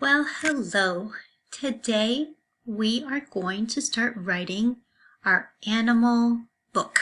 Well, hello. Today we are going to start writing our animal book.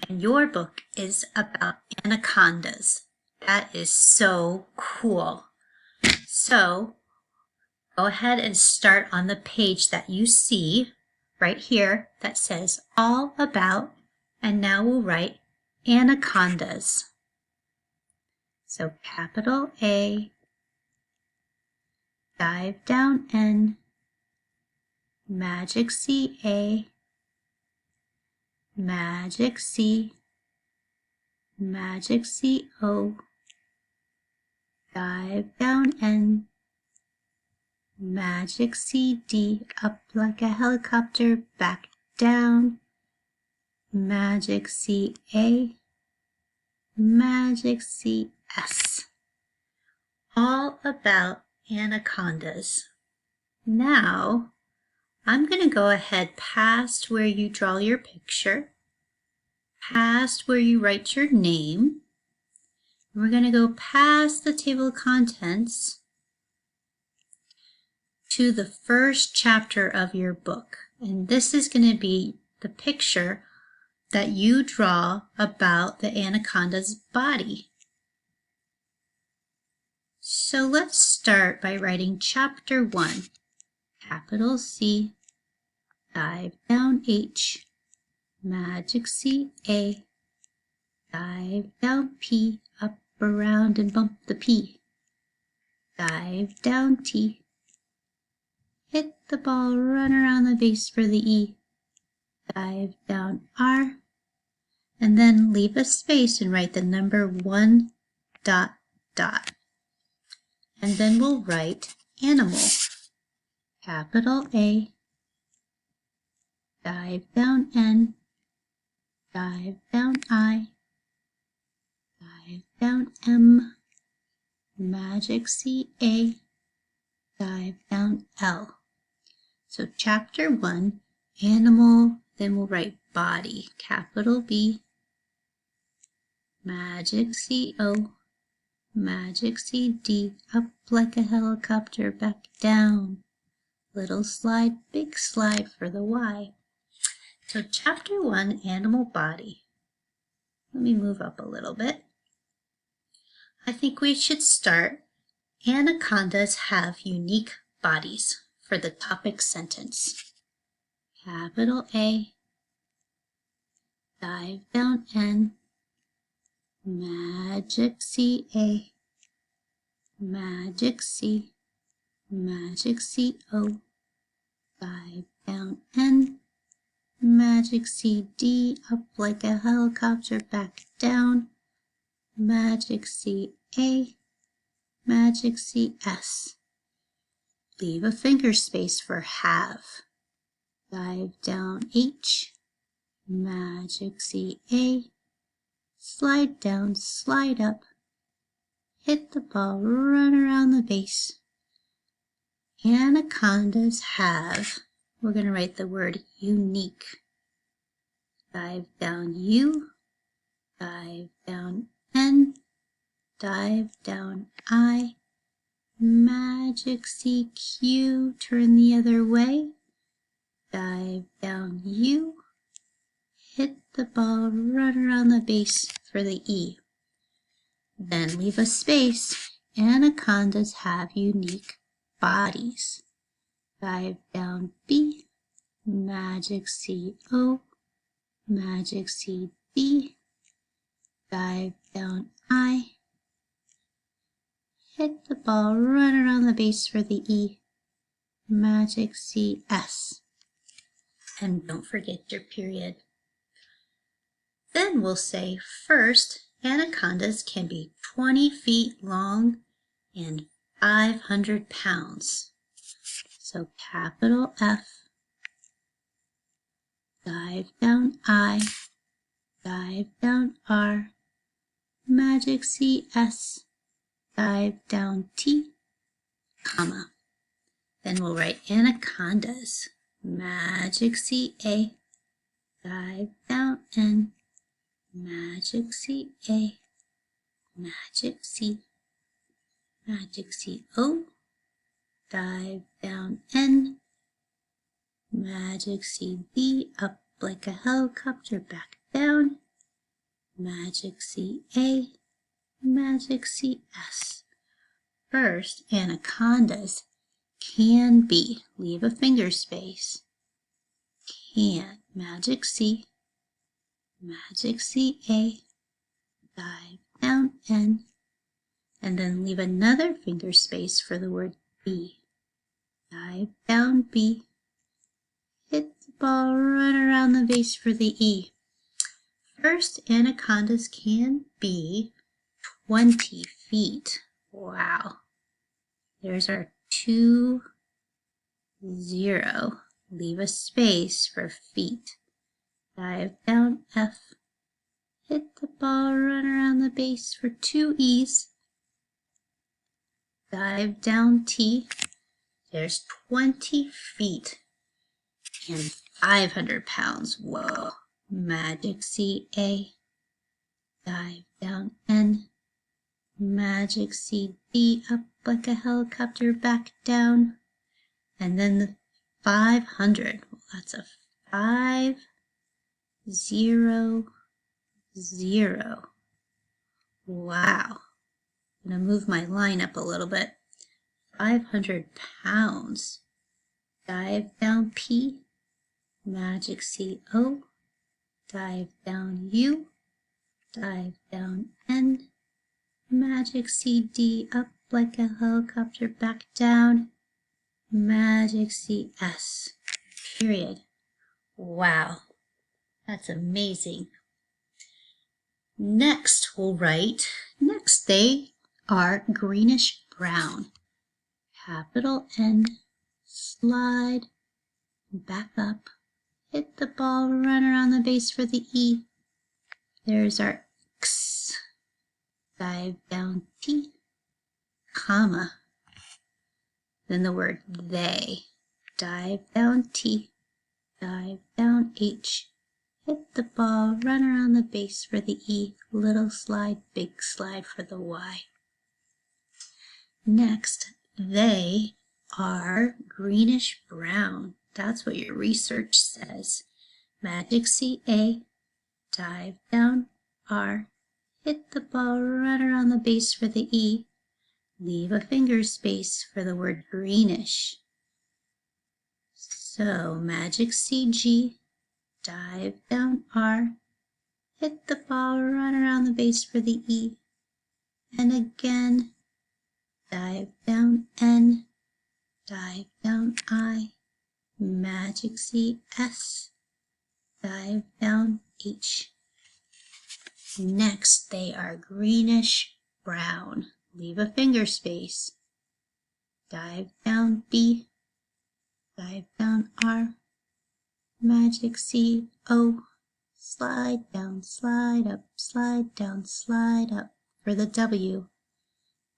And your book is about anacondas. That is so cool. So go ahead and start on the page that you see right here that says all about, and now we'll write anacondas. So capital A, dive down N, magic C A, magic C, magic C O, dive down N, magic C D, up like a helicopter, back down, magic C A, magic C S. All about anacondas. Now, I'm going to go ahead past where you draw your picture, past where you write your name. We're going to go past the table of contents to the first chapter of your book. And this is going to be the picture that you draw about the anaconda's body. So let's start by writing chapter 1. Capital C, dive down H, magic C A, dive down P, up around and bump the P, dive down T, hit the ball, run around the base for the E, dive down R, and then leave a space and write the number 1 dot dot. And then we'll write animal. Capital A, dive down N, dive down I, dive down M, magic C A, dive down L. So chapter 1, animal, then we'll write body. Capital B, magic C O, magic C D, up like a helicopter, back down. Little slide, big slide for the Y. So chapter 1, animal body. Let me move up a little bit. I think we should start. Anacondas have unique bodies for the topic sentence. Capital A, dive down N, magic C A, magic C, magic C O, dive down N, magic C D, up like a helicopter, back down, magic C A, magic C S. Leave a finger space for have. Dive down H, magic C A, slide down, slide up, hit the ball, run around the base. Anacondas have, we're going to write the word unique. Dive down U, dive down N, dive down I, magic CQ, turn the other way, dive down U, hit the ball, run around the base for the E. Then leave a space. Anacondas have unique bodies. Dive down B, magic CO, magic CD, dive down I, hit the ball, run around the base for the E, magic CS. And don't forget your period. Then we'll say first, anacondas can be 20 feet long and 500 pounds. So capital F, dive down I, dive down R, magic CS, dive down T, comma. Then we'll write anacondas. Magic CA, dive down N, magic CA, magic C, magic CO, dive down N, magic C, D, up like a helicopter, back down, magic C, A, magic C, S. First, anacondas can be, leave a finger space, can, magic C, A, dive down N, and then leave another finger space for the word B. Dive down B, hit the ball, run around the base for the E. First, anacondas can be 20 feet. Wow. There's our 2, 0. Leave a space for feet. Dive down F, hit the ball, run around the base for 2 E's. Dive down T. There's 20 feet and 500 pounds. Whoa. Magic C, A. Dive down N. Magic C, D, up like a helicopter, back down. And then the 500. Well, that's a 5, 0, 0. Wow. I'm going to move my line up a little bit. 500 pounds. Dive down P, magic C, O, dive down U, dive down N, magic C, D, up like a helicopter, back down, magic C, S, period. Wow, that's amazing. Next we'll write, next they are greenish brown. Capital N, slide, back up, hit the ball, run around the base for the E. There's our X, dive down T, comma, then the word they, dive down T, dive down H, hit the ball, run around the base for the E, little slide, big slide for the Y. Next, they are greenish brown. That's what your research says. Magic C, A, dive down R, hit the ball, run around the base for the E, leave a finger space for the word greenish. So magic C, G, dive down R, hit the ball, run around the base for the E, and again, dive down N, dive down I, magic C, S, dive down H. Next, they are greenish brown. Leave a finger space. Dive down B, dive down R, magic C, O, slide down, slide up, slide down, slide up for the W.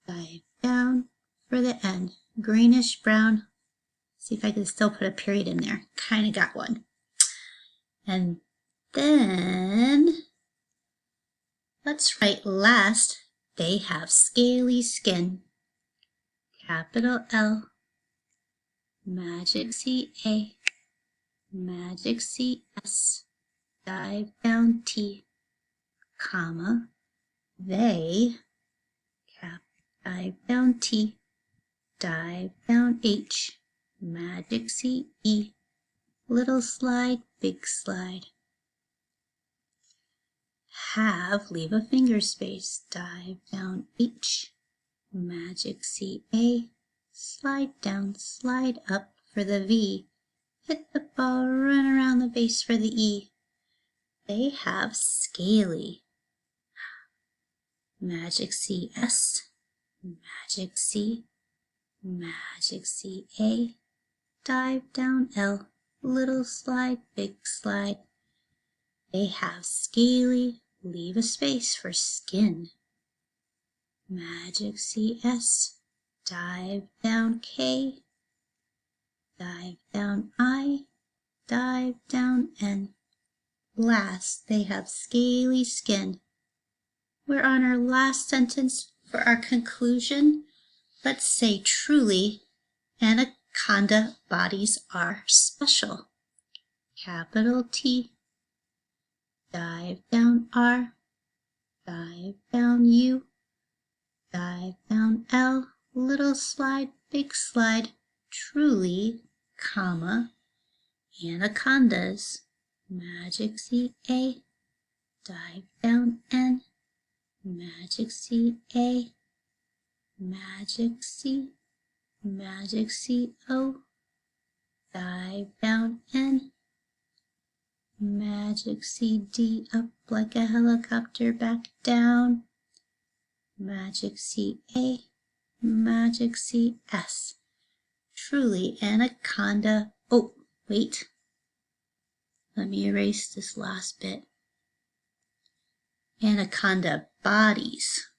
Dive down for the N. Greenish brown. See if I can still put a period in there. Kind of got one. And then let's write last, they have scaly skin. Capital L, magic C, A, magic C, S, dive down T, comma, they, dive down T, dive down H, magic C, E, little slide, big slide. Have, leave a finger space, dive down H, magic C, A, slide down, slide up for the V, hit the ball, run around the base for the E. They have scaly. Magic C, S, magic C, A, dive down L, little slide, big slide. They have scaly, leave a space for skin. Magic C, S, dive down K, dive down I, dive down N. Last, they have scaly skin. We're on our last sentence for our conclusion. Let's say truly, Anaconda bodies are special. Capital T, dive down R, dive down U, dive down L, little slide, big slide, truly, comma, anacondas, magic C A, dive down N, magic C A, magic C, magic C O, dive down N, magic C D, up like a helicopter, back down, magic C A, magic C S, truly anaconda. Oh, wait, let me erase this last bit. Anaconda bodies.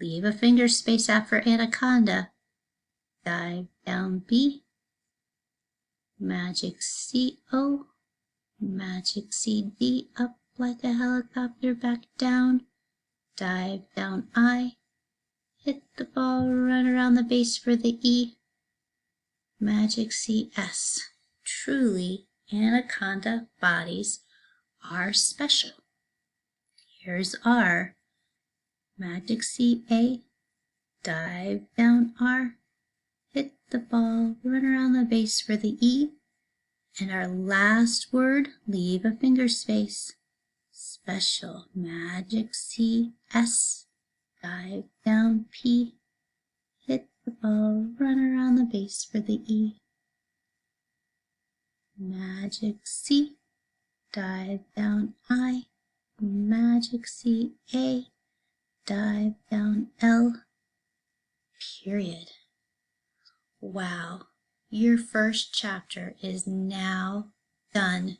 Leave a finger space after anaconda. Dive down B, magic C O, magic C D, up like a helicopter, back down, dive down I, hit the ball, run around the base for the E, magic C S. Truly, anaconda bodies are special. Here's R, magic C A, dive down R, hit the ball, run around the base for the E, and our last word, leave a finger space. Special, magic C S, dive down P, hit the ball, run around the base for the E. Magic C, dive down I, magic C A, dive down L, period. Wow, your first chapter is now done.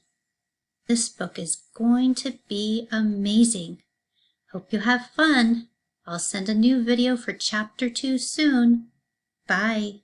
This book is going to be amazing. Hope you have fun. I'll send a new video for chapter 2 soon. Bye.